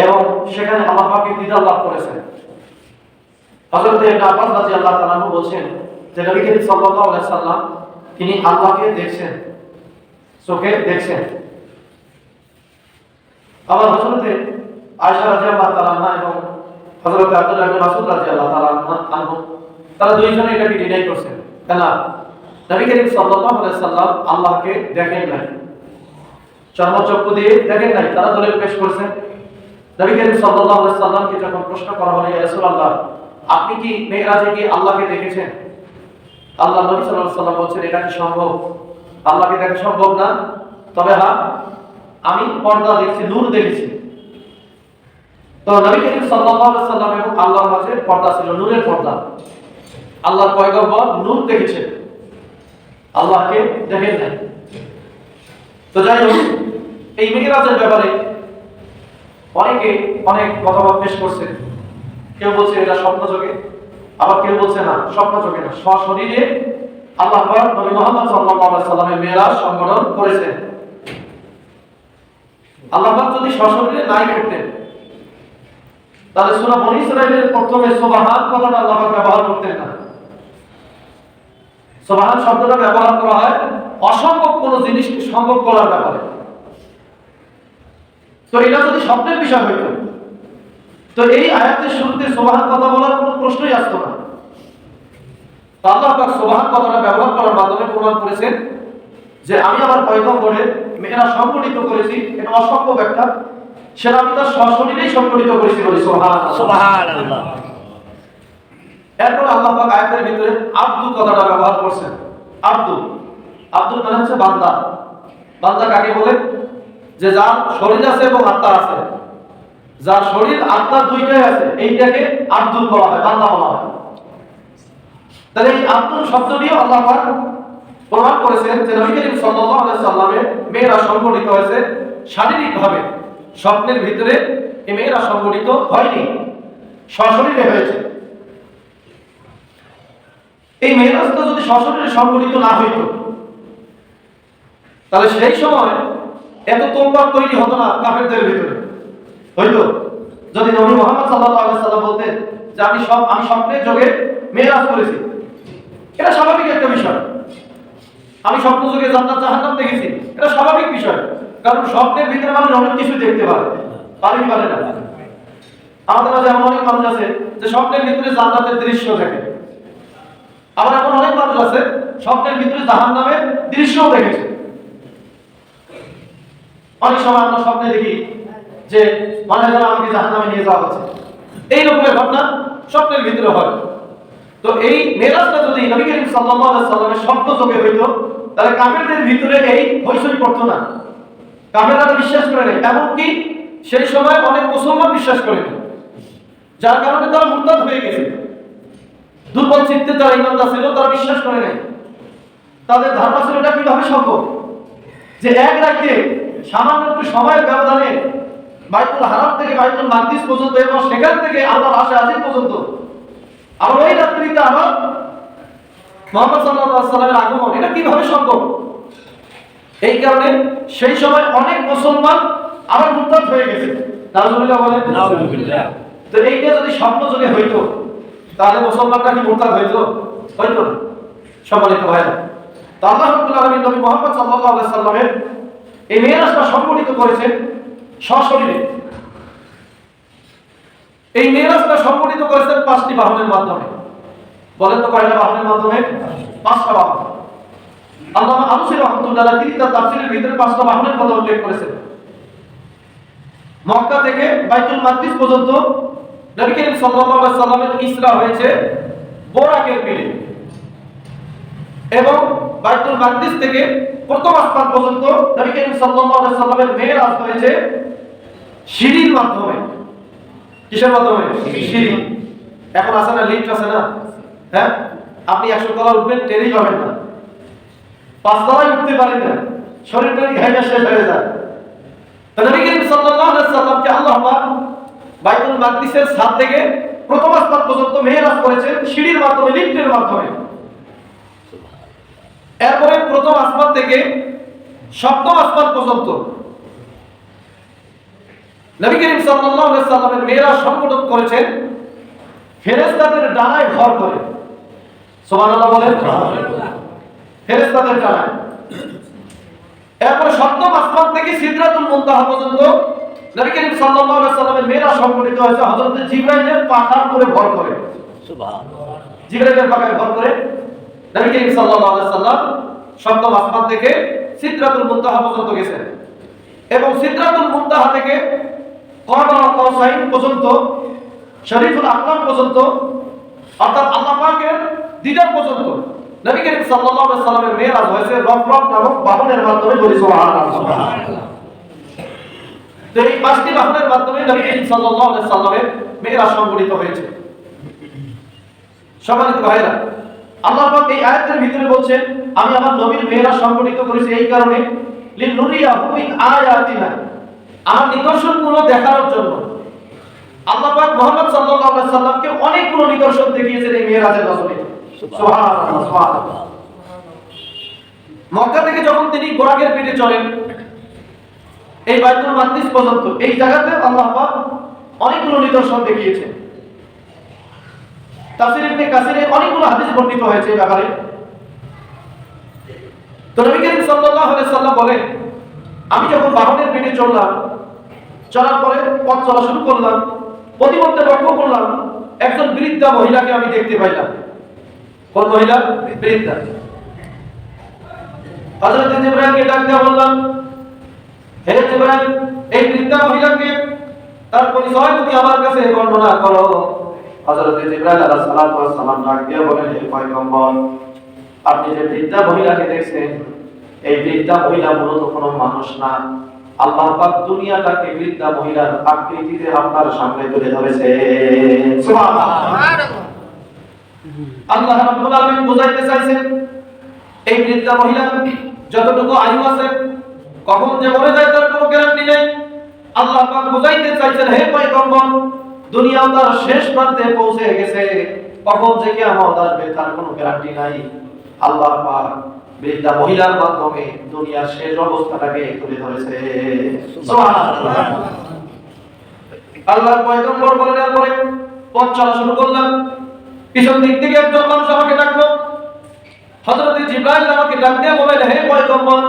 এবং সেখানে আল্লাহ পাকের দিদার লাভ করেছেন। হযরত ইবনে আব্বাস রাদিয়াল্লাহু তাআলা আনহু বলেন যে নবী করিম সাল্লাল্লাহু আলাইহি সাল্লাম তিনি আল্লাহকে দেখছেন, চোখে দেখছেন। আবার হযরত আয়েশা রাদিয়াল্লাহু তাআলা আনহা এবং হযরত আব্দুল্লাহ ইবনে মাসউদ রাদিয়াল্লাহু তাআলা আনহু তারা দুইজনে এটাকে ডিনাই করছেন। কেন? নবী করিম সাল্লাল্লাহু আলাইহি সাল্লাম আল্লাহকে দেখেন নাই, চর্মচক্ষু দিয়ে দেখেন নাই, তারা দলিল পেশ করেছেন। নবী করিম সাল্লাল্লাহু আলাইহি সাল্লামকে যখন প্রশ্ন করা হলো, ইয়া রাসূলুল্লাহ আপনি কি মেরাজে গিয়ে আল্লাহকে দেখেছেন? আল্লাহ নবী সাল্লাল্লাহু আলাইহি সাল্লাম বলেন এটা কি সম্ভব? আল্লাহকে দেখা সম্ভব না, তবে হ্যাঁ আমি পর্দা দেখছি, নূর দেখেছি। তো নবী করিম সাল্লাল্লাহু আলাইহি সাল্লাম এবং আল্লাহর মাঝে পর্দা ছিল, নূরের পর্দা। আল্লাহর পয়গম্বর নূর দেখেছেন, আল্লাহকে দেখেন নাই। তো যাই হোক, এই মেরাজের ব্যাপারে অনেকে অনেক কথাবার্তা পেশ করছে। কেউ বলছে এটা স্বপ্নযোগে, আবার কেউ বলছে না স্বপ্নযোগে না, সশরীরে আল্লাহ পাক নবী মুহাম্মদ সাল্লাল্লাহু আলাইহি সাল্লামের মেরাজ সংগঠন করেছেন। আল্লাহ পাক যদি সশরীরে নাই করতেন তাহলে সূরা বনী ইসরাঈলের প্রথমে সুবহান কথাটা আল্লাহ পাক ব্যবহার করতেন না। সুবহান শব্দটা ব্যবহার করা হয় অসম্ভব কোনো জিনিসকে সম্ভব করার ব্যাপারে। তো এটা যদি স্বপ্নের বিষয় হইতো তো এই আয়াতের শুরুতে সুবহান কথা বলার কোনো প্রশ্নই আসতো না। তো আল্লাহ পাক সুবহান কথাটা ব্যবহার করার মাধ্যমে প্রমাণ করেছেন যে আমি আমার পয়গম্বরের মেরাজ সংগঠিত করেছি, এটা অসম্ভব একটা, সেটা আমি তার সশরীরেই সংগঠিত করেছি বলি সুবহানাল্লাহ। এরপর আল্লাহ পাক আয়াতের ভিতরে আব্দু কথাটা ব্যবহার করছেন। আব্দু, আব্দুল মানে হচ্ছে বান্দা। বান্দা কাকে বলে? যে যার শরীর আছে এবং আত্মা আছে, যার শরীর আত্মা দুইটাই আছে, এইটাকে আব্দুল বলা হয়, বান্দা বলা হয়। তাহলে এই আব্দুল শব্দটিও আল্লাহ পাক প্রমাণ করেছেন যে নবী করিম সাল্লাল্লাহু আলাইহি সাল্লামের মেরাজ সংগঠিত হয়েছে শারীরিকভাবে, স্বপ্নের ভিতরে এই মেরাজ সংগঠিত হয়নি, সশরীরে হয়েছে। এই মেরাজটা যদি সশরীরে সংগঠিত না হইতো তাহলে সেই সময় এত তোলপাড় তৈরি হতো না কাফেরদের ভিতরে, হইতো? যদি নবী মুহাম্মদ সাল্লাল্লাহু আলাইহি সাল্লাম বলতেন যে আমি স্বপ্নের যোগে মেরাজ করেছি, এটা স্বাভাবিক একটা বিষয়। আমি স্বপ্ন যোগে জান্নাত জাহান্নাম দেখেছি, এটা স্বাভাবিক বিষয়, কারণ স্বপ্নের ভিতরে মানুষ অনেক কিছু দেখতে পারে, পারে না। আমাদের মাঝে এমন অনেক মানুষ আছে যে স্বপ্নের ভিতরে জান্নাতের দৃশ্য দেখে, আবার এমন অনেক মানুষ আছে স্বপ্নের ভিতরে জাহান্নামের দৃশ্যও দেখেছে। অনেক সময় আমরা স্বপ্নে দেখি যে মনে হয় আমাকে জাহান্নামে নিয়ে যাওয়া হচ্ছে, এই রকমের ঘটনা স্বপ্নের ভিতরে হয়। তো এই মেরাজটা যদি নবী করিম সাল্লাল্লাহু আলাইহি সাল্লামের স্বপ্ন যোগে হইতো তাহলে কাফেরদের ভিতরে এই হইচই পড়তো না, কাফেররা বিশ্বাস করে নাই, এমনকি সেই সময় অনেক মুসলমান বিশ্বাস করেনি, যার কারণে তারা মুরতাদ হয়ে গেছে। দুর্বল চিত্তে যারা ঈমানদার ছিল তারা বিশ্বাস করে নাই। তাদের ধারণা ছিল এটা কিভাবে সম্ভব যে এক রাতে সামান্য একটু সময়ের ব্যবধানে বাইতুল হারাম থেকে বাইতুল মাকদিস পর্যন্ত এবং সেখান থেকে আল্লাহর আরশে আজিম পর্যন্ত, আবার ওই রাত্রিতে আবার মুহাম্মদ সাল্লাল্লাহু আলাইহি সাল্লামের আগমন, এটা কিভাবে সম্ভব? এই কারণে সেই সময় অনেক মুসলমান আবার মুরতাদ হয়ে গেছে। নাউজুবিল্লাহ বলেন। নাউজুবিল্লাহ। তো এইটা যদি স্বপ্ন যোগে হইতো তাহলে মুসলমানরা কি মুরতাদ হইতো? হইতো না। সম্মানিত ভাইরা, তো আল্লাহ রাব্বুল আলামিন নবী মুহাম্মদ সাল্লাল্লাহু আলাইহি সাল্লামের এই মেরাজটা সংগঠিত করেছেন সশরীরে। এই মেরাজটা সংগঠিত করেছেন 5টি বাহনের মাধ্যমে। বলেন তো কয়টা বাহনের মাধ্যমে? 5টা বাহন। আল্লামা আলুসি রাহমাতুল্লাহ তিনি তার তাফসীরের ভিতরে 5টা বাহনের কথা উল্লেখ করেছেন। মক্কা থেকে বাইতুল মাকদিস পর্যন্ত নবী করিম সাল্লাল্লাহু আলাইহি সাল্লামের ইসরা হয়েছে বোরাকের পিঠে, এবং বাইতুল মাকদিস থেকে প্রথম আসমান পর্যন্ত নবী করিম সাল্লাল্লাহু আলাইহি সাল্লামের মেরাজ হয়েছে সিঁড়ির মাধ্যমে। কিসের মাধ্যমে? সিঁড়ি। এখন আছে না, লিফট আছে না, হ্যাঁ? আপনি 100 তলা উঠবেন, টেনেই পাবেন না, 5 তলায় উঠতে পারেন না, শরীরটা ঘাইয়া শেষ হয়ে যায়। তো নবী করিম সাল্লাল্লাহু আলাইহি সাল্লামকে আল্লাহ পাক বাইতুল মাকদিসের ছাদ থেকে প্রথম আসমান পর্যন্ত মেরাজ করেছেন সিঁড়ির মাধ্যমে, লিফটের মাধ্যমে। এরপরে প্রথম আসমান থেকে সপ্তম আসমান পর্যন্ত নবী করিম সাল্লাল্লাহু আলাইহি সাল্লামের মেয়েরাজ সংগঠন করেছেন ফেরেশতাদের ডানায় ভর করে। সুবহানাল্লাহ বলেন। ফেরেশতাদের ডানায়। এরপর সপ্তম আসমান থেকে সিদরাতুল মুনতাহা পর্যন্ত নবী করিম সাল্লাল্লাহু আলাইহি সাল্লামের মেয়েরাজ সংগঠিত হয়েছে হযরত জিবরাইলের পাখার উপরে ভর করে। সুবহানাল্লাহ। জিবরাইলের পাখায় ভর করে নবী করিম সাল্লাল্লাহু আলাইহি সাল্লাম সপ্তম আসমান থেকে সিদরাতুল মুনতাহা পর্যন্ত গেছেন এবং সিদরাতুল মুনতাহা থেকে কাবা কাউসাইন পর্যন্ত শরীফুল আকরাম পর্যন্ত অর্থাৎ আল্লাহ পাকের দিদার পর্যন্ত নবী করিম সাল্লাল্লাহু আলাইহি সাল্লামের মেরাজ হয়েছে রফরফ নামক বাহনের মাধ্যমে। বলি সুবহানাল্লাহ। তো এই পাঁচটি বাহনের মাধ্যমে নবী করিম সাল্লাল্লাহু আলাইহি সাল্লামের মেরাজ সংঘটিত হয়েছে। সম্মানিত ভাইরা, আল্লাহ পাক এই আয়াতের ভিতরে বলছেন আমি আমার নবীর মেরাজ সংঘটিত করেছি এই কারণে লিনুরিয়াহু মিন আয়াতিনা, আমার নিদর্শনগুলো দেখানোর জন্য। আল্লাহ পাক মুহাম্মদ সাল্লাল্লাহু আলাইহি সাল্লামকে অনেকগুলো নিদর্শন দেখিয়েছেন এই মেরাজের মাধ্যমে। সুবহানাল্লাহ সুবহানাল্লাহ। মক্কা থেকে যখন তিনি গোরাকের পিঠে চলেন এই বাইতুল মাকদিস পর্যন্ত, এই জায়গাতে আল্লাহ পাক অনেকগুলো নিদর্শন দেখিয়েছেন। তাফসীর ইবনে কাসিরে অনেকগুলো হাদিস বর্ণিত হয়েছে এই ব্যাপারে। তো নবী করিম সাল্লাল্লাহু আলাইহি সাল্লাম বলেন আমি যখন বাহনের পিঠে চললাম, চলার পরে পথ চলা শুরু করলাম, প্রতিমধ্যে লক্ষ্য করলাম একজন বৃদ্ধা মহিলাকে আমি দেখতে পাইলাম। কোন মহিলা? বৃদ্ধা। হযরত জিবরাইলকে ডাক দিয়ে বললাম হে জিবরাইল, এই বৃদ্ধা মহিলাকে তার পরিচয় তুমি আমার কাছে বর্ণনা করো। হযরত জিবরাইল আলাইহিস সালাতু ওয়াস সালাম ডাক দিয়ে বলেন হে পয়গম্বর, আপনি যে বৃদ্ধা মহিলাকে দেখছেন এই বৃদ্ধা মহিলা মূলত কোনো মানুষ না, আল্লাহ পাক দুনিয়াটাকে বৃদ্ধা মহিলার আকৃতিতে আপনার সামনে তুলে ধরেছে। সুবহানাল্লাহ। আল্লাহ রাব্বুল আলামিন বুঝাইতে চাইছেন এই বৃদ্ধা মহিলা যতটুকু আয়ু আছে কখন যে মরে যায় তার কোনো গ্যারান্টি নেই। আল্লাহ পাক বুঝাইতে চাইছেন হে পয়গম্বর, দুনিয়া তার শেষ প্রান্তে পৌঁছে গেছে, কখন যে কিয়ামত আসবে তার কোনো গ্যারান্টি নাই। আল্লাহ পাক বৃদ্ধা মহিলার মাধ্যমে দুনিয়ার শেষ অবস্থাটাকে তুলে ধরেছে। সুবহানাল্লাহ। আল্লাহর পয়গম্বর বলেন এরপরে পথ চলা শুরু করলাম, পিছন দিক থেকে একজন মানুষ আমাকে ডাকলো। হযরত জিবরাইল আমাকে ডাক দিয়ে বলেন হে পয়গম্বর,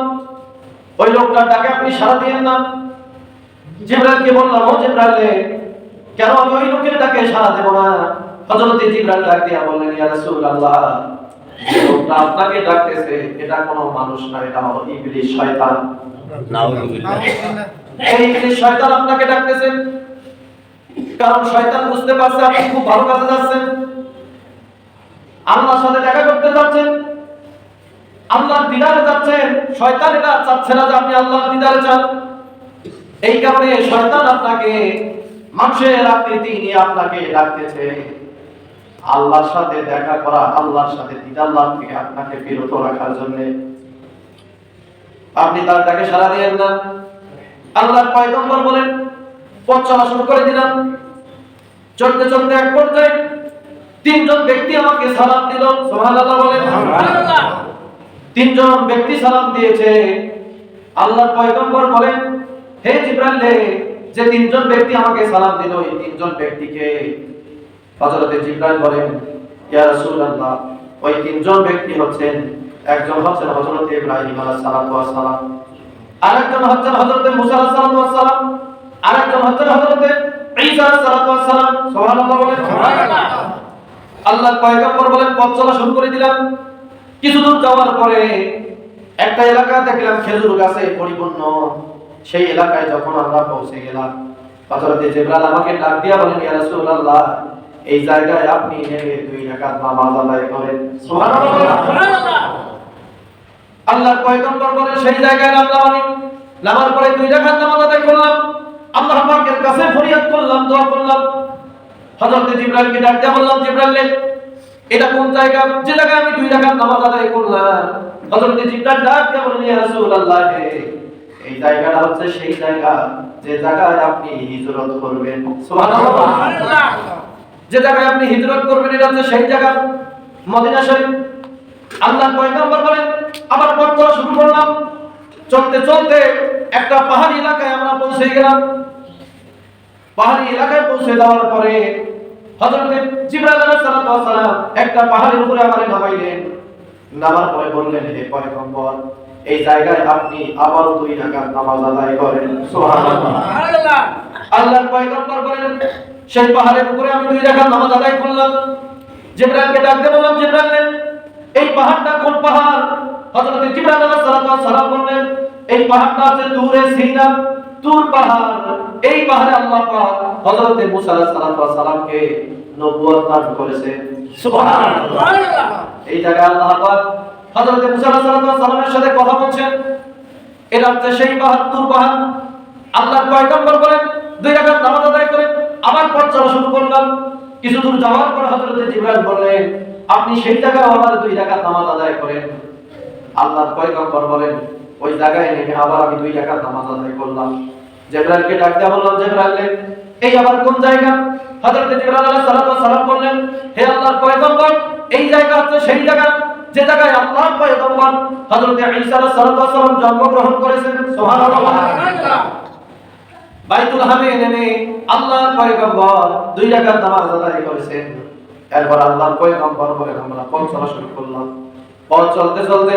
ওই লোকটার ডাকে আপনি সাড়া দিয়েন না। জিবরাইলকে বললাম ও জিবরাইল, কেন আমি ওই লোকের ডাকে সাড়া দেব না? হযরত জিবরাইল ডাক দিয়ে বললেন ইয়া রাসূলুল্লাহ, লোকটা আপনাকে ডাকতেছে এটা কোনো মানুষ না, এটা হলো ইবলিস শয়তান। নাউযুবিল্লাহ। এই ইবলিস শয়তান আপনাকে ডাকতেছে, কারণ শয়তান বুঝতে পারছে আপনি খুব ভালো কাজে যাচ্ছেন, আল্লাহর সাথে দেখা করতে যাচ্ছেন, আল্লাহর দিদারে যাচ্ছেন। শয়তান এটা চাচ্ছে না যে আপনি আল্লাহর দিদারে যান। এই কারণে শয়তান আপনাকে মানুষের আকৃতি নিয়ে আপনাকে ডাকতেছে আল্লাহর সাথে দেখা করা, আল্লাহর সাথে দিদার লাভ থেকে আপনাকে বিরত রাখার জন্য। আপনি তার ডাকে সাড়া দিয়েন না। আল্লাহর পয়গম্বর বলেন পথ চলা শুরু করে দিলাম। চলতে চলতে এক পর্যায়ে তিনজন ব্যক্তি আমাকে সালাম দিল। সুবহানাল্লাহ বলেন। সুবহানাল্লাহ। তিনজন ব্যক্তি সালাম দিয়েছে। আল্লাহর পয়গম্বর বলেন হে জিবরাইল, যে তিনজন ব্যক্তি আমাকে সালাম দিল এই তিনজন ব্যক্তিকে? হযরত জিবরাইল বলেন ইয়া রাসূলুল্লাহ, ওই তিনজন ব্যক্তি হচ্ছেন, একজন হচ্ছেন হযরত ইব্রাহিম আলাইহিস সালাতু ওয়াস সালাম, আরেকজন হচ্ছেন হযরত মুসা আলাইহিস সালাতু ওয়াস সালাম, আরেকজন হচ্ছেন হযরত ঈসা আলাইহিস সালাতু ওয়াস সালাম। সুবহানাল্লাহ বলেন। সুবহানাল্লাহ। আল্লাহর পয়গম্বর বলেন পথ চলা শুরু করে দিলাম। কিছু দূর যাওয়ার পরে একটা এলাকা দেখলাম খেজুর গাছে পরিপূর্ণ। সেই এলাকায় যখন আমরা পৌঁছে গেলাম, হযরত জিবরাইল আমাকে ডাক দিয়া বলেন ইয়া রাসূলুল্লাহ, এই জায়গায় আপনি নেমে 2 রাকাত নামাজ আদায় করেন। সুবহানাল্লাহ। সুবহানাল্লাহ। আল্লাহর পয়গম্বর বলেন সেই জায়গায় নামলাম আমি। নামার পরে 2 রাকাত নামাজ আদায় করলাম, আল্লাহ পাকের কাছে ফরিয়াদ করলাম, দোয়া করলাম। হযরত জিবরাইলকে ডাক দিয়া বললাম জিবরাইল, এটা কোন জায়গা? যে জায়গায় আমি 2 রাকাত নামাজ আদায় করলাম। হযরত জিবরাইল ডাক দিয়া বলেন ইয়া রাসূলুল্লাহ, এই জায়গাটা হচ্ছে সেই জায়গা যে জায়গায় আপনি হিজরত করবেন। সুবহানাল্লাহ। যে জায়গায় আপনি হিজরত করবেন এটা হচ্ছে সেই জায়গা মদিনা শরীফ। আল্লাহর পয়গম্বর বলেন আবার পথ চলা শুরু করলাম। চলতে চলতে একটা পাহাড়ি এলাকায় আমরা পৌঁছে গেলাম। পাহাড়ি এলাকায় পৌঁছে যাওয়ার পরে হযরত জিবরাইল আলাইহিস সালাম একটা পাহাড়ের উপরে আমারে নামাইলেন। নামার পরে বললেন, হে পয়গম্বর, এই জায়গায় আপনি আবার 2 রাকাত নামাজ আদায় করেন। সুবহানাল্লাহ। আল্লাহর পয়গম্বর বলেন, সেই পাহাড়ের উপরে আমি 2 রাকাত নামাজ আদায় করলাম। জিবরাইলকে ডাকতে বললাম, জিবরাইল, এই পাহাড়টা কোন পাহাড়? হযরত জিবরাইল আলাইহিস সালাম বললেন, এই পাহাড়টা হচ্ছে তুরে সিনা, তুর পাহাড়। এই পাহাড়ে আল্লাহ পাক হযরত মুসা আলাইহিস সালামকে নবুয়ত দান করেছেন। সুবহানাল্লাহ। এই জায়গায় আল্লাহ পাক হযরত মুসা আলাইহিস সালামের সাথে কথা বলছেন। এটা হচ্ছে সেই পাহাড়, তুর পাহাড়। আল্লাহর পয়গম্বর বলেন, 2 রাকাত নামাজ আদায় করে আবার পথ চলা শুরু করলাম। কিছু দূর যাওয়ার পর হযরত জিবরাইল বললেন, আপনি সেই জায়গায় আবার 2 রাকাত নামাজ আদায় করেন। আল্লাহর পয়গম্বর বলেন, ওই জায়গায় নেমে আবার আমি 2 রাকাত নামাজ আদায় করলাম। জিবরাইলকে ডাকতে বললাম, জিবরাইল, এই আবার কোন জায়গা? হযরত জিবরাইল আলাইহিস সালাম বললেন, হে আল্লাহর পয়গম্বর, এই জায়গা হচ্ছে সেই জায়গা যে জায়গায় আল্লাহর পয়গম্বর হযরত ঈসা আলাইহিস সালাম জন্মগ্রহণ করেছেন। সুবহানাল্লাহ। বাইতুল হামে নেমে আল্লাহর পয়গম্বর 2 রাকাত নামাজ আদায় করেছেন। এরপর আল্লাহর পয়গম্বর বলেন, আমরা পথ চলা শুরু করলাম। পথ চলতে চলতে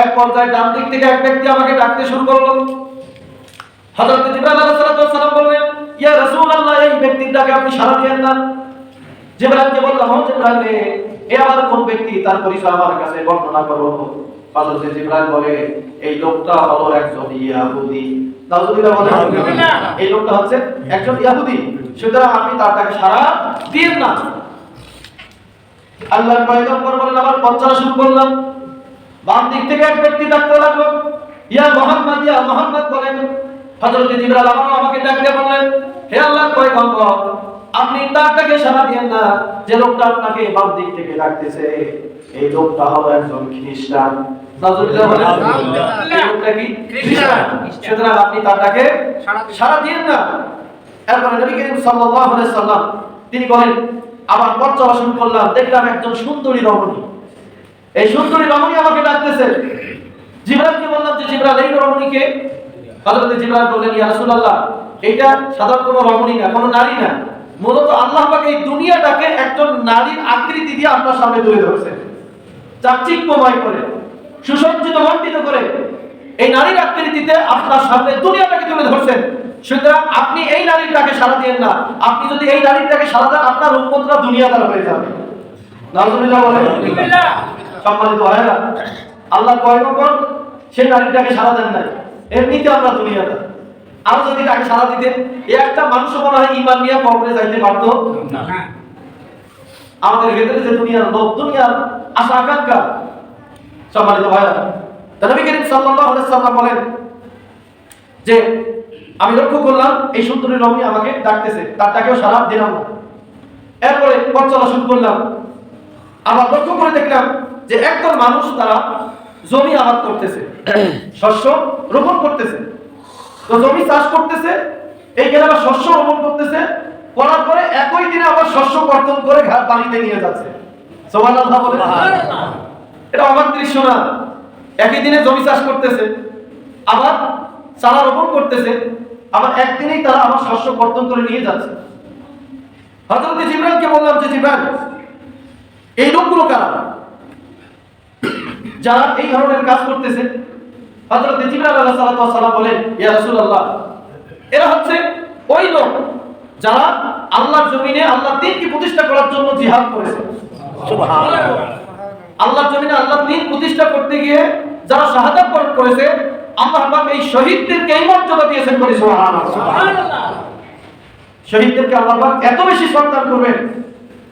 এক পর্যায়ে ডান দিক থেকে এক ব্যক্তি আমাকে ডাকতে শুরু করলো। হযরত জিবরাইল আলাইহিস সালাম বললেন, ইয়া রাসূলুল্লাহ, এই ব্যক্তির ডাকে আপনি সাড়া দিয়েন না। জিবরাইলকে বললাম, ও জিবরাইল, এ আবার কোন ব্যক্তি? তার পরিচয় আমার কাছে বর্ণনা করো। হযরত জিবরাইল বলে, এই লোকটা হলো একজন ইহুদি। নাউজুবিল্লাহ বলেন। এই লোকটা হচ্ছে একজন ইহুদি, সুতরাং আপনি তার ডাকে সাড়া দিয়েন না। আল্লাহর পয়গম্বর বলেন, আবার পথ চলা শুরু করলাম। বাম দিক থেকে এক ব্যক্তি ডাকতে লাগলো, ইয়া মুহাম্মদ, ইয়া মুহাম্মদ বলেন। হযরত জিবরাইল আবারও আমাকে ডাকতে বললেন, হে আল্লাহর পয়গম্বর, আপনি তার ডাকে সাড়া দিয়েন না। যে লোকটা আপনাকে বাম দিক থেকে ডাকতেছে, এই লোকটা হলো একজন খ্রিস্টান। নাউজুবিল্লাহ বলেন। এই লোকটা কি? খ্রিস্টান। সুতরাং আপনি তার ডাকে সাড়া দিয়েন না। এরপরে নবী করিম সাল্লাল্লাহু আলাইহি সাল্লাম তিনি বলেন, আবার পথ চলা শুরু করলাম। দেখলাম একজন সুন্দরী রমণী। এই সুন্দরী রমণী আমাকে ডাকতেছে। জিবরাইলকে বললাম, যে জিবরাইল, এই রমণীকে? হযরত জিবরাইল বললেন, ইয়া রাসূলুল্লাহ, এটা সাধারণ কোনো রমণী না, কোনো নারী না। মূলত আল্লাহ পাক এই দুনিয়াটাকে একজন নারীর আকৃতি দিয়ে আপনার সামনে তুলে ধরেছেন, চাকচিক্যময় করে, সুসজ্জিত মণ্ডিত করে এই নারীর আকৃতিতে আপনার সামনে দুনিয়াটাকে তুলে ধরছেন। সুতরাং আপনি এই নারীটাকে সাড়া দিয়েন না। আপনি যদি এই নারীটাকে সাড়া দেন, আপনার উম্মতরা দুনিয়াদার হয়ে যাবে। নাউজুবিল্লাহ বলেন। সম্মানিত ভাইরা, আল্লাহর পয়গম্বর সেই নারীটাকে সাড়া দেন নাই, এমনিতে আমরা দুনিয়াদার। আর যদি তাকে সাড়া দিতেন, একটা মানুষও মনে হয় ঈমান নিয়ে কবরে যাইতে পারতো না। আমাদের ভেতরে যে দুনিয়ার লোভ, দুনিয়ার আশা আকাঙ্ক্ষা। সম্মানিত ভাইরা, নবী করিম সাল্লাল্লাহু আলাইহি সাল্লাম বলেন যে আমি লক্ষ্য করলাম এই সুন্দরী রমণী আমাকে ডাকতেছে, তার ডাকেও সাড়া দিলাম না। এরপরে পথ চলা শুরু করলাম। আবার লক্ষ্য করে দেখলাম যে একদল মানুষ, তারা জমি আবাদ করতেছে, শস্য রোপণ করতেছে। তো জমি চাষ করতেছে, এইখানে আবার শস্য রোপণ করতেছে, করার পরে একই দিনে আবার শস্য কর্তন করে বাড়িতে নিয়ে যাচ্ছে। সুবহানাল্লাহ বলেন। এটা অবাক দৃশ্য না? একই দিনে জমি চাষ করতেছে, আবার চারা রোপণ করতেছে, আবার একদিনেই তারা আবার শস্য কর্তন করে নিয়ে যাচ্ছে। হযরত জিবরাইলকে বললাম, যে জিবরাইল, এই লোকগুলো কারা যারা এই ধরনের কাজ করতেছে? হযরত জিবরাইল আলাইহিস সালাম বলেন, ইয়া রাসূলুল্লাহ, এরা হচ্ছে ওই লোক যারা আল্লাহর জমিনে আল্লাহর দ্বীনকে প্রতিষ্ঠা করার জন্য জিহাদ করেছে। সুবহানাল্লাহ। আল্লাহর জমিনে আল্লাহর দ্বীন প্রতিষ্ঠা করতে গিয়ে যারা শাহাদাত বরণ করেছে, আল্লাহ পাক এই শহীদদেরকে এই মর্যাদা দিয়েছেন। বলি সুবহানাল্লাহ। শহীদদেরকে আল্লাহ পাক এত বেশি সম্মান করবেন।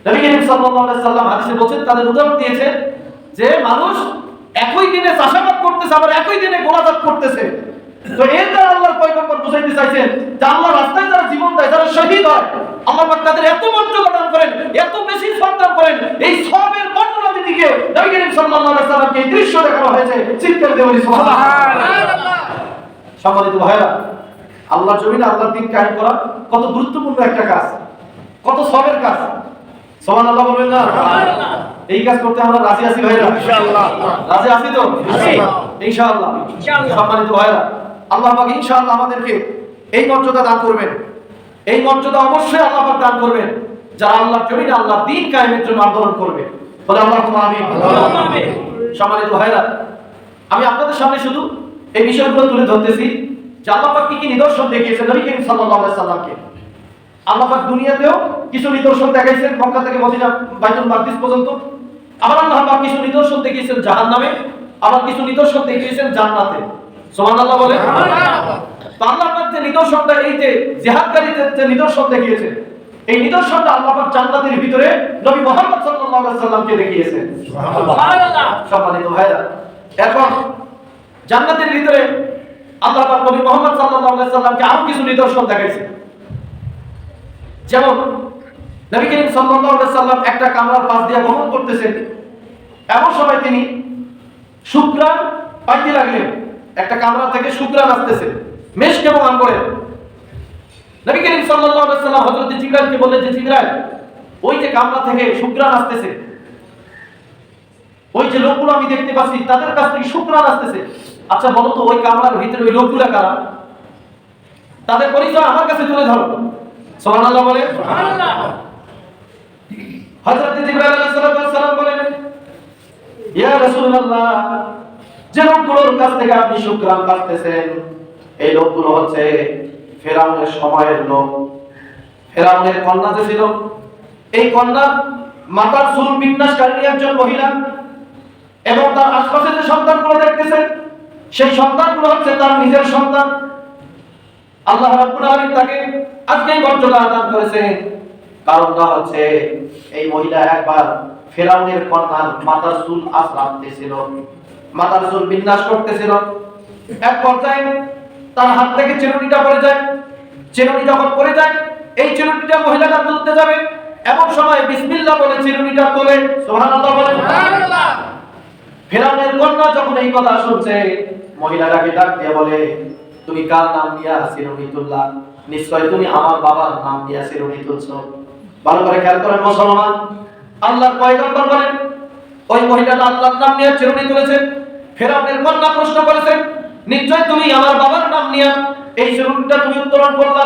নবী করিম সাল্লাল্লাহু আলাইহি সাল্লাম হাদিসে বলেছেন, তাদের উদাহরণ দিয়েছেন যে মানুষ একই দিনে চাষাবাদ করতেছে, আবার একই দিনে গোলাবাদ করতেছে। তো এর দ্বারা আল্লাহর পয়গম্বর বুঝাইতে চাইছেন যে আল্লাহর রাস্তায় যারা জীবন দেয়, যারা শহীদ হয়, আল্লাহ পাক তাদের এত মর্যাদা দান করেন, এত বেশি সম্মান করেন। এই সবের বর্ণনা দিতে গিয়ে নবী করিম সাল্লাল্লাহু আলাইহি সাল্লামকে এই দৃশ্য দেখানো হয়েছে। চিৎকার দিয়ে বলি সুবহানাল্লাহ। সম্মানিত ভাইরা, আল্লাহর জমিনে আল্লাহর দ্বীন কায়েম করা কত গুরুত্বপূর্ণ একটা কাজ, কত সবের কাজ। সুবহানাল্লাহ বলবেন না? সুবহানাল্লাহ। এই কাজ করতে আমরা রাজি আছি ভাইরা? ইনশাআল্লাহ। রাজি আছি তো? ইনশাআল্লাহ। সম্মানিত ভাইরা, আল্লাহ পাক ইনশাআল্লাহ আমাদেরকে এই মর্যাদা দান করবেন। এই মর্যাদা অবশ্যই আল্লাহ পাক দান করবেন যারা আল্লাহর জমিনে আল্লাহর দ্বীন কায়েমের জন্য আন্দোলন করবে। বলে আল্লাহুম্মা আমিন। সম্মানিত ভাইরা, আমি আপনাদের সামনে শুধু এই বিষয়গুলো তুলে ধরতেছি যে আল্লাহ পাক কি নিদর্শন দেখিয়েছেন নবী করিম সাল্লাল্লাহু আলাইহি সাল্লামকে। আল্লাহ পাক দুনিয়াতেও কিছু নিদর্শন দেখাইছেন মক্কা থেকে মদিনা বাইতুল মাকদিস পর্যন্ত। আবার আল্লাহ পাক কিছু নিদর্শন দেখিয়েছেন জাহান্নামে, আবার কিছু নিদর্শন দেখিয়েছেন জান্নাতে। সুবহানাল্লাহ বলে। তো আল্লাহ পাক যে নিদর্শনটা, এই যে জিহাদকারীদের যে নিদর্শন দেখিয়েছেন, এই নিদর্শনটা আল্লাহ পাক জান্নাতের ভিতরে নবী মুহাম্মদ সাল্লাল্লাহু আলাইহি সাল্লামকে দেখিয়েছেন। সুবহানাল্লাহ। সম্মানিত ভাইরা, এখন জান্নাতের ভিতরে আল্লাহ পাক নবী মুহাম্মদ সাল্লাল্লাহু আলাইহি সাল্লামকে আরো কিছু নিদর্শন দেখাইছেন। যেমন নবী করিম সাল্লাল্লাহু আলাইহি সাল্লাম একটা কামরার পাশ দিয়ে গমন করতেছেন, এমন সময় তিনি শুকরান পাইতে লাগলেন। একটা কামরা থেকে শুকরান আসতেছে মেশক এবং আম্বরে। নবী করিম সাল্লাল্লাহু আলাইহি সাল্লাম হযরত জিবরাইলকে বললেন যে জিবরাইল, ওই যে কামরা থেকে শুকরান আসতেছে, ওই যে লোকগুলো আমি দেখতে পাচ্ছি তাদের কাছ থেকে শুকরান আসতেছে, আচ্ছা বলো তো ওই কামরার ভিতরে ওই লোকগুলো কারা? তাদের পরিচয় আমার কাছে তুলে ধরো। সুবহানাল্লাহ বলে। সুবহানাল্লাহ। হযরত জিবরাইল আলাইহিস সালাম বলেন, ইয়া রাসূলুল্লাহ, যে লোকগুলোর কাছ থেকে আপনি শুকরান পাচ্ছেন এই লোকগুলো হচ্ছে ফেরাউনের সময়ের লোক। ফেরাউনের কন্যা যে ছিল, এই কন্যা মাথার চুল বিন্যাসকারী একজন মহিলা, এবং তার আশপাশে যে সন্তানগুলো দেখতেছেন সেই সন্তানগুলো হচ্ছে তার নিজের সন্তান। আল্লাহ রাব্বুল আলামিন তাকে আজকে মর্যাদা দান করেছে, কারণটা হচ্ছে এই মহিলা একবার ফেরাউনের কন্যার মাথার চুল আঁচড়াতেছিল, মাথার চুল বিন্যাস করতেছিল। এক পর্যায়ে তার হাত থেকে চিরুনিটা পড়ে যায়। চিরুনি যখন পড়ে যায়, এই চিরুনিটা মহিলাটা তুলতে যাবে, এমন সময় বিসমিল্লাহ বলে চিরুনিটা তোলে। সুবহানাল্লাহ বলে। সুবহানাল্লাহ। ফেরাউনের কন্যা যখন এই কথা শুনছে, মহিলাটাকে ডাক দিয়ে বলে, তুমি কার নাম নিয়ে চিরুনি তুললা? নিশ্চয় তুমি আমার বাবার নাম নিয়ে চিরুনি তুলছো। ভালো করে খেয়াল করেন মুসলমান, আল্লাহর পয়গম্বর বলেন ওই মহিলাটা আল্লাহর নাম নিয়ে চিরুনি তুলেছে। ফেরাউনের কন্যা প্রশ্ন করেছে, নিশ্চয় তুমি আমার বাবার নাম নিয়ে এই চিরুনিটা তুমি উত্তোলন করলা।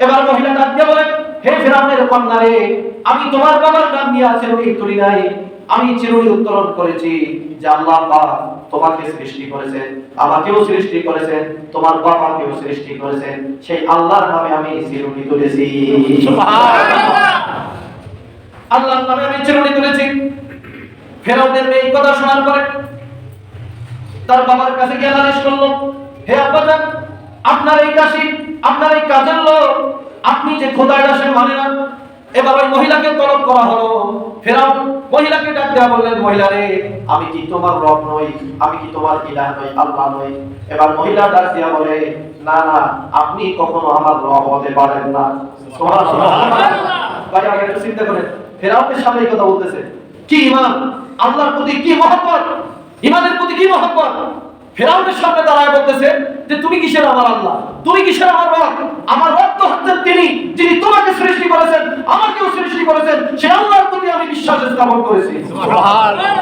এবার মহিলা ডাক দিয়ে বলেন, হে ফেরাউনের কন্যা রে, আমি তোমার বাবার নাম নিয়ে চিরুনি তুলি নাই, আমি চিরুনি উত্তোলন করেছি যে আল্লাহ পাক তোমাকে সৃষ্টি করেছেন, আমাকেও সৃষ্টি করেছেন, তোমার বাবাকেও সৃষ্টি করেছেন, সেই আল্লাহর নামে আমি চিরুনি তুলেছি। সুবহানাল্লাহ। আল্লাহর নামে আমি চিরুনি তুলেছি। ফেরাউনের এই কথা শোনার পরে তার বাবার কাছে গিয়ে নালিশ করলো, হে আব্বাজান, আপনার এই দাসী, আপনার এই কাজের লোক, আপনি যে খোদার দাসে মানে না। এবার ওই মহিলাকে তলব করা হলো। ফেরাউন মহিলাকে ডাক দেয়া বললেন, মহিলা রে, আমি কি তোমার রব নই? আমি কি তোমার ইলাহ নই? আল্লাহ নই? এবার মহিলা ডাক দেয়া বলে, না না, আপনি কখনো আমার রব হতে পারেন না। সুবহানাল্লাহ। ভাই আগে একটু চিন্তা করেন, ফেরাউনের সামনে এই কথা বলতেছে, কি ঈমান, আল্লাহর প্রতি কি মহব্বত, ঈমানের প্রতি কি মহব্বত। ফেরাউনের সামনে দাঁড়ায় বলতেছে যে তুমি কিসের আমার আল্লাহ, তুমি কিসের আমার রব? আমার রব তো হচ্ছেন তিনি যিনি তোমাকে সৃষ্টি করেছেন, আমাকেও সৃষ্টি করেছেন, সেই আল্লাহর প্রতি আমি বিশ্বাস স্থাপন করেছি। সুবহানাল্লাহ।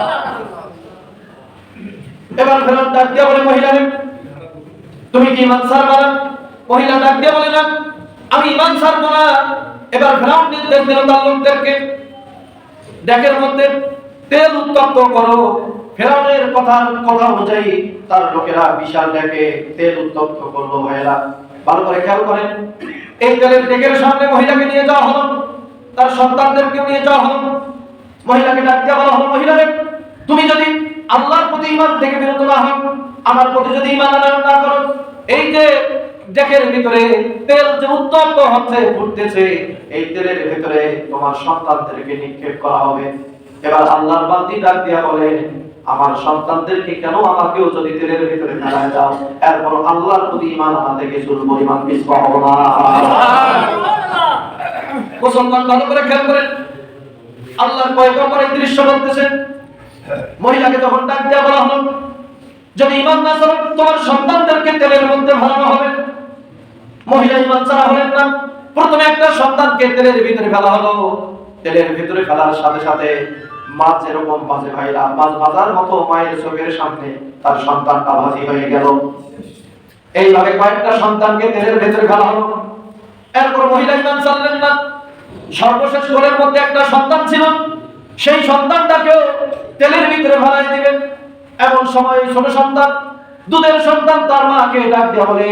এবার ফেরাউন ডাক দিয়ে বলে, মহিলা রে, তুমি কি ঈমান ছাড়বা না? মহিলা ডাক দিয়ে বলে, না, আমি ঈমান ছাড়বো না। এবার ফেরাউন নির্দেশ দিল তার লোকদেরকে, ডেকের মধ্যে তেল উত্তপ্ত করো। ফেরাউনের কথা অনুযায়ী তার লোকেরা বিশাল ডেকে তেল উত্তপ্ত করলো। ভাইয়েরা ভালো করে খেয়াল করেন, এই তেলের ডেকের সামনে মহিলাকে নিয়ে যাওয়া হলো, তার সন্তানদেরকে নিয়ে যাওয়া হলো। মহিলাকে ডাক দিয়ে বলা হলো, মহিলারে, তুমি যদি আল্লাহর প্রতি ঈমান থেকে বিরত না হও, আমার প্রতি যদি ঈমান আনয়ন না করো, এই যে ডেকের ভিতরে তেল যে উত্তপ্ত হচ্ছে, ফুটতেছে, এই তেলের ভিতরে তোমার সন্তানদেরকে নিক্ষেপ করা হবে। এবার আল্লাহর বান্দী ডাক দিয়া বলে, আমার সন্তানদেরকে কেন, আমাকেও যদি তেলের ভিতরে ফেলায় দাও, এরপর আল্লাহর প্রতি ঈমান আনতে কিছুর পরিমাণ পিছপা হবো না। মুসলমান ভালো করে খেয়াল করেন, আল্লাহর পয়গম্বর এই দৃশ্য বলতেছেন। মহিলাকে যখন ডাক দেয়া বলা হলো, যদি ঈমান না করো তোমার সন্তানদেরকে তেলের মধ্যে ফেলানো হবে। মহিলা ঈমান ছাড়া হলেন না। প্রথমে একটা সন্তানকে তেলের ভিতরে ফেলা হলো। তেলের ভিতরে ফেলার সাথে সাথে মাছ যেরকম ভাজে ভাইরা, মাছ ভাজার মতো মায়ের চোখের সামনে তার সন্তানটা ভাজি হয়ে গেল। এইভাবে কয়েকটা সন্তানকে তেলের ভিতরে ফেলা হলো। এরপর মহিলা ঈমান ছাড়লেন না। সর্বশেষ ঘরের মধ্যে একটা সন্তান ছিল, সেই সন্তানটাকেও তেলের ভিতরে ফেলাই দিবেন। এমন সময় ছোট সন্তান, দুধের সন্তান তার মাকে ডাক দিয়ে বলে,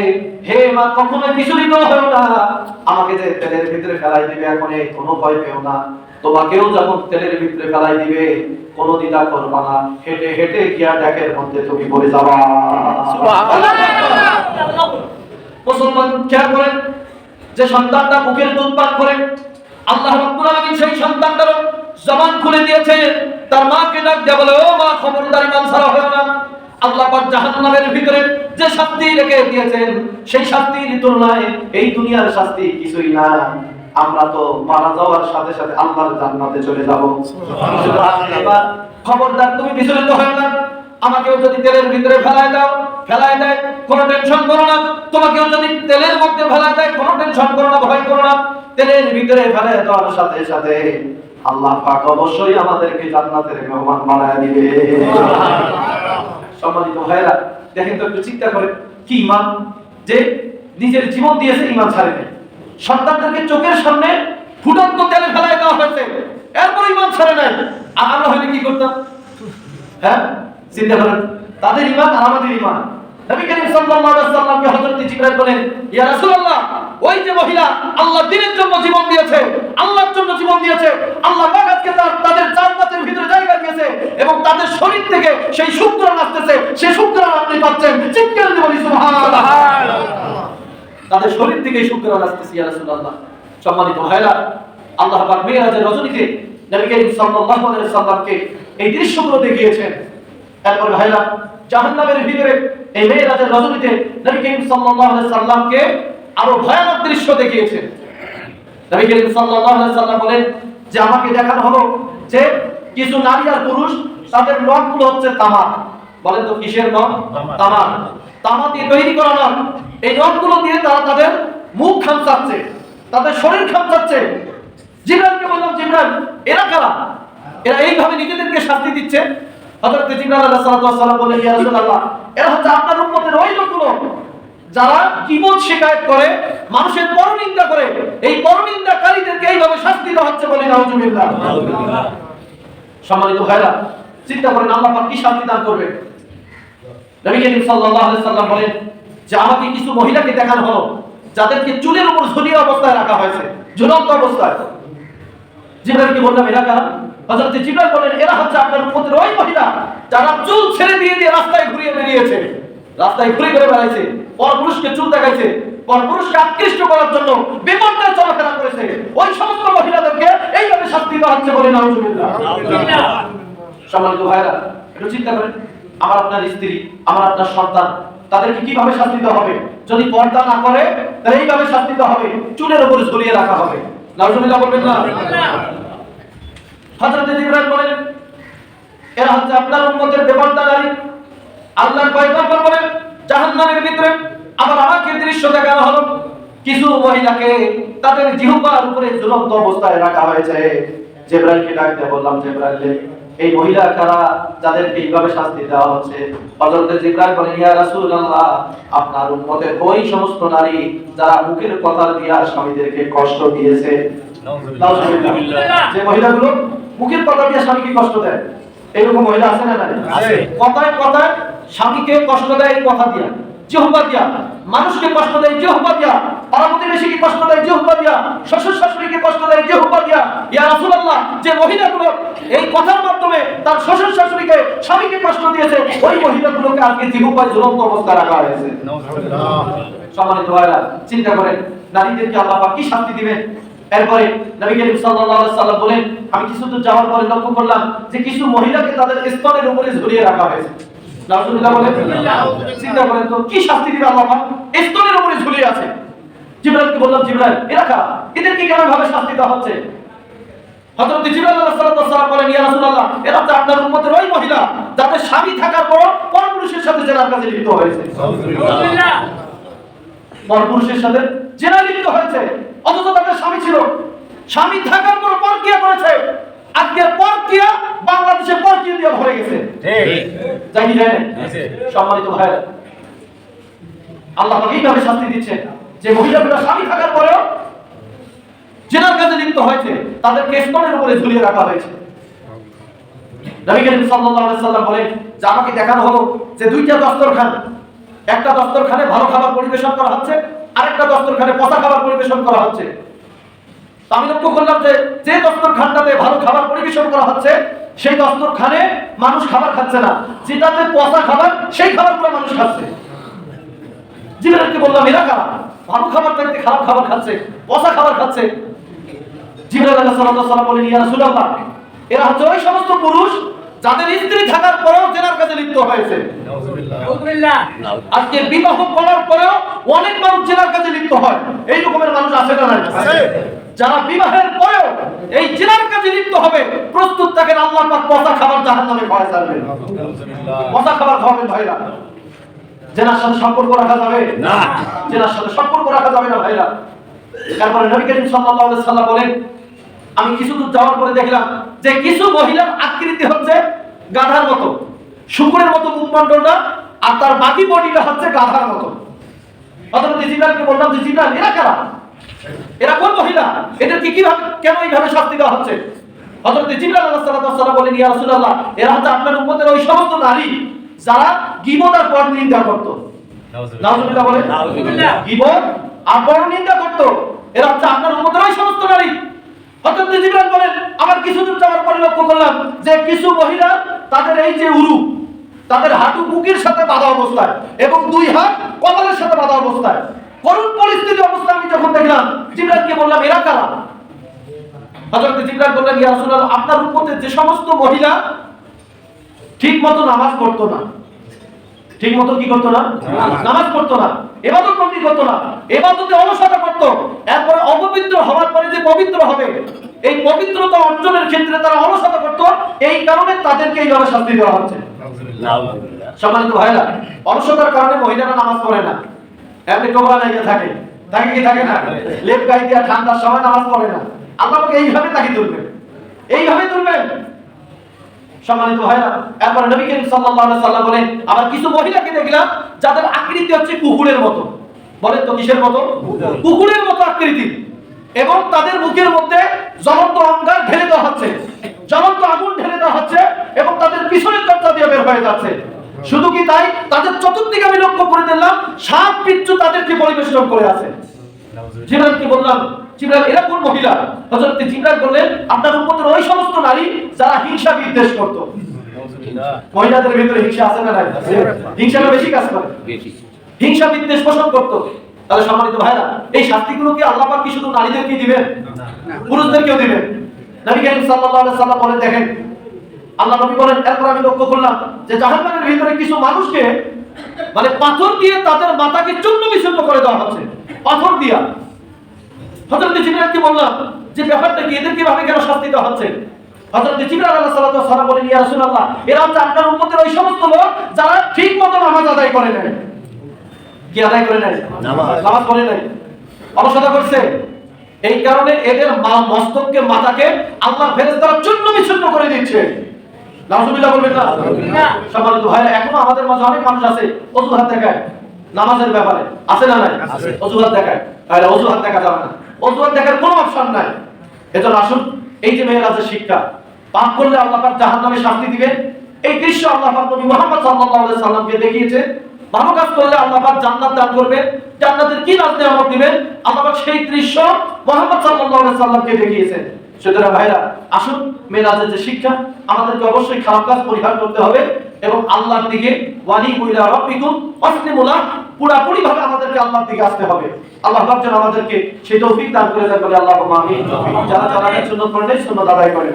হে মা, কখনো বিচলিত হও না, আমাকে যে তেলের ভিতরে ফেলাই দিবে এখন কোনো ভয় পেও না। তোমাকেও যখন তেলের ভিতরে ফেলাই দিবে কোনো দ্বিধা করবা না, হেঁটে হেঁটে গিয়া ডেকের মধ্যে তুমি পড়ে যাবা। মুসলমান খেয়াল করেন, যে সন্তানটা বুকের দুধ পান করে, আল্লাহ রাব্বুল আলামিন সেই সন্তানটার জবান খুলে দিয়েছে। তার মাকে ডাক দিয়ে বলে, ও মা, খবরদার ঈমান ছাড়া হয় না। আল্লাহ পাক জাহান্নামের ভিতরে যে শাস্তি রেখে দিয়েছেন, সেই শাস্তির তুলনায় এই দুনিয়ার শাস্তি কিছুই না। আমরা তো মারা যাওয়ার সাথে সাথে আল্লাহর জান্নাতে চলে যাব। সুবহানাল্লাহ। খবরদার তুমি বিচলিত হও না। আমাকেও যদি তেলের ভিতরে ফেলায় দেয়, কোনো টেনশন করো না। তোমাকেও যদি তেলের মধ্যে ফেলায় দেয়, কোনো টেনশন করো না, ভয় করো না। তেলের ভিতরে ফেলায় দেওয়ার সাথে সাথে আল্লাহ পাক অবশ্যই আমাদেরকে জান্নাতের মেহমান বানায় দিবে। সম্মানিত ভাইরা, দেখেন তো একটু চিন্তা করে, কি ঈমান, যে নিজের জীবন দিয়েছে, ঈমান ছাড়ে নাই। সন্তানদেরকে চোখের সামনে ফুটন্ত তেলে ফেলায় দেওয়া হয়েছে, এরপর ঈমান ছাড়ে নাই। আর আমরা হইলে কি করতাম? হ্যাঁ, চিন্তা করেন, তাদের ঈমান আর আমাদের ঈমান। নবী করিম সাল্লাল্লাহু আলাইহি ওয়াসাল্লামকে হযরত জিবরাইল বলেন, ইয়া রাসূলুল্লাহ, ওই যে মহিলা আল্লাহ দ্বীনের জন্য জীবন দিয়েছে, আল্লাহর জন্য জীবন দিয়েছে, আল্লাহ পাক আজকে তাদের জান্নাতের ভিতরে জায়গা দিয়েছে এবং তাদের শরীর থেকে সেই সুঘ্রাণ আসতেছে, সেই সুঘ্রাণ আপনি পাচ্ছেন। চিৎকার দিয়ে বলি সুবহানাল্লাহ। তাদের শরীর থেকে সুঘ্রাণ আসতেছে, ইয়া রাসূলুল্লাহ। সম্মানিত ভাইরা, আল্লাহ পাক মিরাজের রজনীতে নবী করিম সাল্লাল্লাহু আলাইহি ওয়াসাল্লামকে এই দৃশ্যগুলো দেখিয়েছেন। এরপর ভাইরা, জাহান্নামের ভিতরে এই মিরাজের রজনীতে নবী করিম সাল্লাল্লাহু আলাইহি ওয়াসাল্লামকে আরো ভয়ানক দৃশ্য দেখিয়েছেন। নবী করিম সাল্লাল্লাহু আলাইহি ওয়াসাল্লাম বলেন যে আমাকে দেখানো হলো যে কিছু নারী আর পুরুষ, তাদের নখগুলো হচ্ছে তামা। বলেন তো কিসের নখ? তামা। তামা দিয়ে তৈরি করা নখ। এই নখগুলো দিয়ে তারা তাদের মুখ খামচাচ্ছে, তাদের শরীর খামচাচ্ছে। জিবরাইলকে বললাম, জিবরাইল, এরা কারা? এরা এইভাবে নিজেদেরকে শাস্তি দিচ্ছে। হযরত জিবরাইল আলাইহিস সালাতু ওয়াস সালাম বলেন, ইয়া রাসূলুল্লাহ, এরা হচ্ছে আপনার উম্মতের ওই লোকগুলো যারা কিবত শিকায়েত করে, মানুষের পরনিন্দা করে। এই পরনিন্দাকারীদেরকে এইভাবে শাস্তি দেওয়া হচ্ছে। বলি নাউজুবিল্লাহ। সম্মানিত ভাইরা, চিন্তা করেন আল্লাহ পাক কি শাস্তি দান করবে। নবী করিম সাল্লাল্লাহু আলাইহি সাল্লাম বলেন যে আমাকে কিছু মহিলাকে দেখানো হলো যাদেরকে চুলের উপর ঝুলিয়ে অবস্থায় রাখা হয়েছে, ঝুলন্ত অবস্থায়। জিবরাইলকে বললাম, এরা কারা? হযরত জিবরাইল বলেন, এরা হচ্ছে আপনার উম্মতের ওই মহিলা যারা চুল ছেড়ে দিয়ে রাস্তায় ঘুরিয়ে বেরিয়েছে, রাস্তায় ঘুরে ঘুরে বেড়াইছে, পরপুরুষকে চুল দেখাইছে, পরপুরুষকে আকৃষ্ট করার জন্য বেপরদায় চলাফেরা করেছে। ওই সমস্ত মহিলাদেরকে এইভাবে শাস্তি দেওয়া হচ্ছে। বলে নাউজুবিল্লাহ। সম্মানিত ভাইরা, একটু চিন্তা করেন, আমার আপনার স্ত্রী, আমার আপনার সন্তান, তাদেরকে কিভাবে শাস্তি দেওয়া হবে? যদি পর্দা না করে তাহলে এইভাবে শাস্তি দেওয়া হবে, চুলের উপর ঝুলিয়ে রাখা হবে। নাউজুবিল্লাহ বলবেন না? হযরত জিবরাইল বলেন, এরা হচ্ছে আপনার উম্মতের বেপরদা নারী। আল্লাহর পয়গম্বর বলেন, জাহান্নামের ভিতরে আবার আমাকে দৃশ্য দেখানো হলো, কিছু মহিলাকে তাদের জিহ্বার উপরে ঝুলন্ত অবস্থায় রাখা হয়েছে। জিবরাইলকে ডাক দিয়ে বললাম, জিবরাইল, এই মহিলা কারা যাদেরকে এইভাবে শাস্তি দেওয়া হচ্ছে? হযরত জিবরাইল বলেন, ইয়া রাসূলুল্লাহ, আপনার উম্মতের ওই সমস্ত নারী যারা মুখের কথা দিয়ে স্বামীদেরকে কষ্ট দিয়েছে। যে মহিলাগুলো মুখের কথা দিয়ে স্বামীকে কষ্ট দেয়, এরকম মহিলা আছে না? আছে। কথায় কথায় স্বামীকে কষ্ট দেয় কথা দিয়া, জিহ্বা দিয়া, মানুষকে কষ্ট দেয় জিহ্বা দিয়া, পাড়া-প্রতিবেশীকে কষ্ট দেয় জিহ্বা দিয়া, শ্বশুর শাশুড়িকে কষ্ট দেয় জিহ্বা দিয়া। ইয়া রাসূলুল্লাহ, যে মহিলাগুলো এই কথার মাধ্যমে তার শ্বশুর শাশুড়িকে, স্বামীকে কষ্ট দিয়েছে, ওই মহিলাগুলোকে আজকে জিহ্বায় ঝুলন্ত অবস্থায় রাখা হয়েছে। সম্মানিত ভাইরা, চিন্তা করেন নারীদেরকে আল্লাহ পাক কি শাস্তি দিবেন। এরপরে নবী করিম সাল্লাল্লাহু আলাইহি ওয়াসাল্লাম বলেন, আমি কিছু দূর যাওয়ার পরে লক্ষ্য করলাম যে কিছু মহিলাকে তাদের স্তনের উপরে ঝুলিয়ে রাখা হয়েছে। নাউজুবিল্লাহ বলেন। চিন্তা করেন তো কি শাস্তি দিবে আল্লাহ পাক, স্তনের উপরে ঝুলিয়ে আছে। জিবরাইলকে বললাম, জিবরাইল, এরা কারা? এদেরকে কেমন ভাবে শাস্তি দেওয়া হচ্ছে? হযরত জিবরাইল আলাইহিস সালাম বলেন, ইয়া রাসূলুল্লাহ, এরা তো আপনার উম্মতের ওই মহিলা যাদের স্বামী থাকার পর পরপুরুষের সাথে জেনার কাজে লিপ্ত হয়েছে। নাউজুবিল্লাহ। পরপুরুষের সাথে জেনা লিপ্ত হয়েছে, অথচ তাদের স্বামী ছিল, স্বামী থাকার পর পরকিয়া করেছে। আজকে পরকিয়া বাংলাদেশে পরকিয়া দিয়ে ভরে গেছে। ঠিক জানি না? সম্মানিত ভাইরা, আল্লাহ পাক এইভাবে শাস্তি দিচ্ছে যে মহিলাগুলো স্বামী থাকার পরেও জিনার কাজে লিপ্ত হয়েছে তাদেরকে স্তনের উপরে ঝুলিয়ে রাখা হয়েছে। নবী করিম সাল্লাল্লাহু আলাইহি সাল্লাম বলেন যে আমাকে দেখানো হলো যে দুইটা দস্তরখান, একটা দস্তরখানে ভালো খাবার পরিবেশন করা হচ্ছে, আরেকটা দস্তরখানে পচা খাবার পরিবেশন করা হচ্ছে। আমি লক্ষ্য করলাম যে দস্তরখানটাতে ভালো খাবার পরিবেশন করা হচ্ছে সেই দস্তরখানে মানুষ খাবার খাচ্ছে না, যেটাতে পচা খাবার সেই খাবারগুলো মানুষ খাচ্ছে। জিবরাইলকে বললাম এরা কারা? ভালো খাবার থাকতে খারাপ খাবার খাচ্ছে, পচা খাবার খাচ্ছে। জিবরাইল আলাইহিস সালাম বলেন ইয়া রাসূলুল্লাহ, এরা হচ্ছে ওই সমস্ত পুরুষ যাদের স্ত্রী থাকার পরেও জেনার কাজে লিপ্ত হয়েছে। আজকে বিবাহ করার পরেও অনেক মানুষ জেনার কাজে লিপ্ত হয়। এই রকমের মানুষ আছে না নাই? যারা বিবাহের পরেও এই জেনার কাজে লিপ্ত হবে, প্রস্তুত থাকেন আল্লাহ পাক পচা খাবার জাহান্নামে খাওয়ায় ছাড়বেন। পচা খাবার খাওয়াবেন ভাইরা। জেনার সাথে সম্পর্ক রাখা যাবে না, জেনার সাথে সম্পর্ক রাখা যাবে না ভাইরা। তারপরে নবী করিম সাল্লাল্লাহু আলাইহি সাল্লাম বলেন আমি কিছু দূর যাওয়ার পরে দেখলাম যে কিছু মহিলার আকৃতি হচ্ছে গাধার মতো, শুকরের মতো মুখমণ্ডলটা, আর তার বাকি বডিটা হচ্ছে গাধার মতো। অথবা জিবরাইলকে বললাম যে জিবরাইল এরা কারা? এরা কোন মহিলা? এদেরকে কিভাবে কেন এইভাবে শাস্তি দেওয়া হচ্ছে? হযরত জিবরাইল আলাইহিস সালাম বলেন ইয়া রাসূলুল্লাহ, এরা হচ্ছে আপনার উম্মতের ওই সমস্ত নারী যারা গীবত আর পরনিন্দা করত। নাউজুবিল্লাহ বলেন, নাউজুবিল্লাহ, গীবত আর পরনিন্দা করত। এরা হচ্ছে আপনার উম্মতের ওই সমস্ত নারী। হযরত জিবরাইল বলেন আমার কিছু দূর যাওয়ার পরে লক্ষ্য করলাম যে কিছু মহিলা তাদের এই যে উরু, তাদের হাঁটু বুকের সাথে বাঁধা অবস্থায় এবং দুই হাত কপালের সাথে বাঁধা অবস্থায়, করুণ পরিস্থিতি অবস্থা আমি যখন দেখলাম, জিবরাইলকে বললাম এরা কারা? হযরত জিবরাইল বললেন ইয়া রাসূলুল্লাহ, আপনার উম্মতের যে সমস্ত মহিলা ঠিকমতো নামাজ পড়তো না, ঠিকমতো কি করতো না? নামাজ পড়তো না, ইবাদত বন্দেগী করতো না, ইবাদতে অলসতা করতো, এরপরে অপবিত্র হওয়ার পরে যে পবিত্র হবে এই পবিত্রতা অর্জনের ক্ষেত্রে তারা অলসতা করতো, এই কারণে তাদেরকে এইভাবে শাস্তি দেওয়া হচ্ছে। সম্মানিত ভাইরা, অলসতার কারণে মহিলারা নামাজ পড়ে না, এমনি টোকরা লেগে থাকে, থাকে কি থাকে না, লেপ গায়ে দিয়ে ঠান্ডার সময় নামাজ পড়ে না। আল্লাহ পাক এইভাবে তাকে তুলবেন, এইভাবে তুলবেন। সম্মানিত ভাইরা, এরপর নবী করিম সাল্লাল্লাহু আলাইহি সাল্লাম বলেন আবার কিছু মহিলাকে দেখলাম যাদের আকৃতি হচ্ছে কুকুরের মতো। বলেন তো কিসের মতো? কুকুরের মতো আকৃতি, এবং তাদের মুখের মধ্যে জ্বলন্ত অঙ্গার ঢেলে দেওয়া হচ্ছে, জ্বলন্ত আগুন ঢেলে দেওয়া হচ্ছে এবং তাদের পিছনের দরজা দিয়ে বের হয়ে যাচ্ছে। শুধু কি তাই, তাদের চতুর্দিকে আমি লক্ষ্য করে দেখলাম সাপ বিচ্ছু তাদেরকে পরিবেশন করে আছে। জিবরাইলকে বললাম জিবরাইল এরা কোন মহিলা? হযরত জিবরাইল বললেন আপনার উম্মতের ওই সমস্ত নারী যারা হিংসা বিদ্বেষ করত। মহিলাদের ভিতরে হিংসা আছে না নাই? হিংসাটা বেশি কাজ করে, হিংসা বিদ্বেষ পোষণ করত। তাহলে সম্মানিত ভাইরা, এই শাস্তিগুলো কি আল্লাহ পাক কি শুধু নারীদেরকে দিবেন? পুরুষদেরকেও দিবেন। নবী করিম সাল্লাল্লাহু আলাইহি সাল্লাম বলেন দেখেন, আল্লাহ নবী বলেন এরপর আমি লক্ষ্য করলাম যে জাহান্নামের ভিতরে কিছু মানুষকে মানে পাথর দিয়ে তাদের মাথাকে চূর্ণ বিচূর্ণ করে দেওয়া হচ্ছে, পাথর দিয়া। হযরত জিবরাইলকে বললাম যে ব্যাপারটা কি, এদের কিভাবে কেন শাস্তি দেওয়া হচ্ছে? হযরত জিবরাইল আলাইহিস সালাম বলেন ইয়া রাসূলুল্লাহ, এরা হচ্ছে আপনার উম্মতের ওই সমস্ত লোক যারা ঠিকমতো নামাজ আদায় করে নাই। কি আদায় করে নাই? নামাজ পড়ে নাই, অলসতা করছে। এই কারণে এদের মস্তককে, মাথাকে আল্লাহর ফেরেশতারা চূর্ণ বিচূর্ণ করে দিচ্ছে। নাউজুবিল্লাহ বলবেন না? সম্মানিত ভাইরা, এখনো আমাদের মাঝে অনেক মানুষ আছে অজুহাত দেখায় নামাজের ব্যাপারে, আছে না নাই? অজুহাত দেখায়। তাহলে অজুহাত দেখা যাবে না, অজুহাত দেখার কোনো অপশন নাই। এজন্য আসুন, এই যে মেয়ের আছে শিক্ষা, পাপ করলে আল্লাহ পাক জাহান্নামে শাস্তি দিবেন, এই দৃশ্য আল্লাহ পাক নবী মুহাম্মদ সাল্লাল্লাহু আলাইহি সাল্লামকে দেখিয়েছে। ভালো কাজ করলে আল্লাহ পাক জান্নাত দান করবেন, জান্নাতের কি নাজ নেয়ামত দিবেন আল্লাহ পাক সেই দৃশ্য মুহাম্মদ সাল্লাল্লাহু আলাইহি সাল্লামকে দেখিয়েছেন। সুতরাং ভাইরা, আসুন মেরাজের যে শিক্ষা, আমাদেরকে অবশ্যই খারাপ কাজ পরিহার করতে হবে এবং আল্লাহর দিকে ওয়ানিবু ইলা রাব্বিকুম ওয়াসলিমু লাহ, পুরোপুরি ভাবে আমাদেরকে আল্লাহর দিকে আসতে হবে। আল্লাহ পাক যেন আমাদেরকে সেই তৌফিক দান করে দেন বলে আল্লাহুম্মা আমিন। যারা যারা সুন্নাত পড়েন সুন্নাত আদায় করেন।